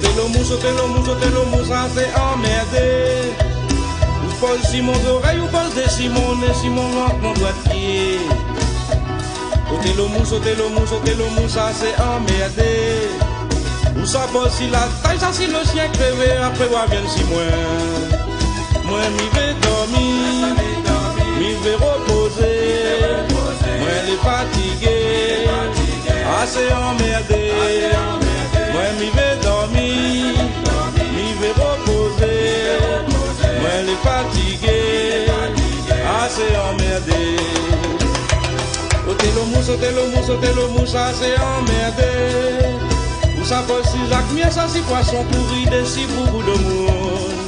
Ôtez le mou, ça c'est emmerdé. Ou pose Simon d'oreille, ou pose de Simon, et Simon rentre mon doigt de pied. Ôtez le mou, ça c'est emmerdé. Ou ça pose si la taille, ça si le chien crevé, après voir bien si moi m'y vais dormir, m'y vais reposer, moi les fatigué, assez emmerdé. Moi m'y vais dormir, m'y vais reposer, moi les fatigué, assez emmerdé. Ôtez le mou, ça c'est emmerdé. Ou ça pose si Jacques Mier, ça si poisson pourri, des si beaucoup de monde.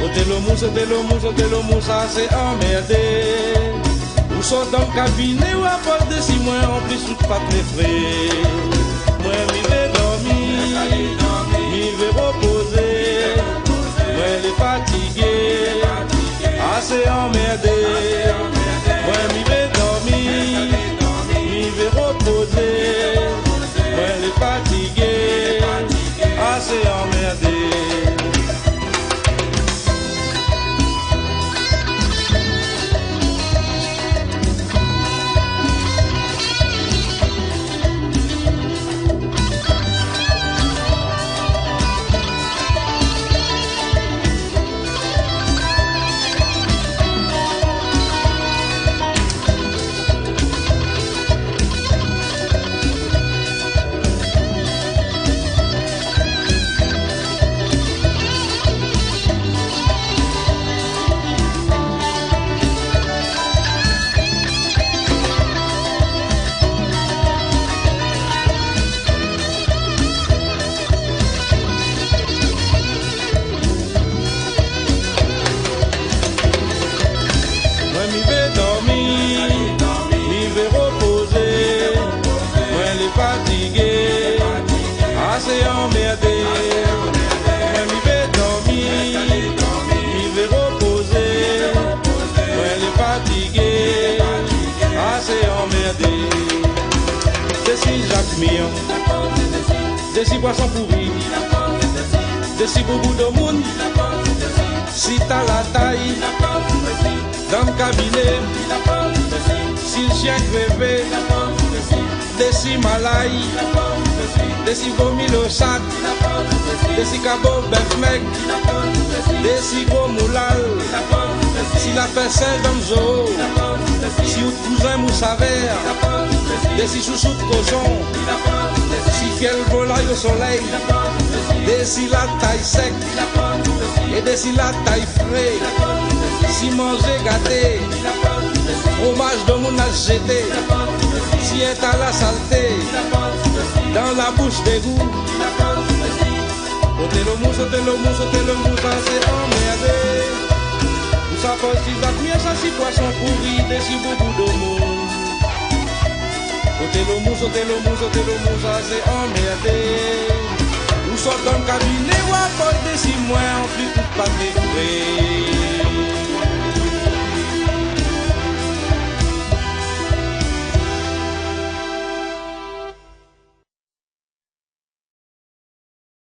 Ôtez le mou, ça c'est emmerdé. Ou sort dans le cabinet, ou à poste de 6 mois, en plus tout pas très frais. Moi m'y vais dormir, m'y vais reposer, moi les fatigué, assez emmerdé. Moi m'y vais dormir, m'y vais reposer, moi les fatigué, assez emmerdé. Assez emmerdé, moi m'y vais dormir, m'y vais reposer, moi les fatigué, assez emmerdé. Des si Jacques Mion, des si poissons pourris, des si beaucoup de monde, si t'as la taille, dans le cabinet, si le chien crevé, des si malailles, des si vomi le sac, des si cabot bœuf mec, des si gros moulal, si la personne dans le zoo, si ou cousin moussaver, des si chouchou de cochon, si quel volaille au soleil, des si la taille sec, et des si la taille frais, si manger gâté, fromage de mon a jeté, si est à la saleté, dans la bouche d'égout. Ôtez le mou, ça c'est emmerdé. Ou ça pose si Jacques Mier, ça si poisson pourri, des si beaucoup de monde. Ôtez le mou, ça c'est emmerdé. Ou sort dans le cabinet, ou à poste de 6 mois, en plus tout pas découvert.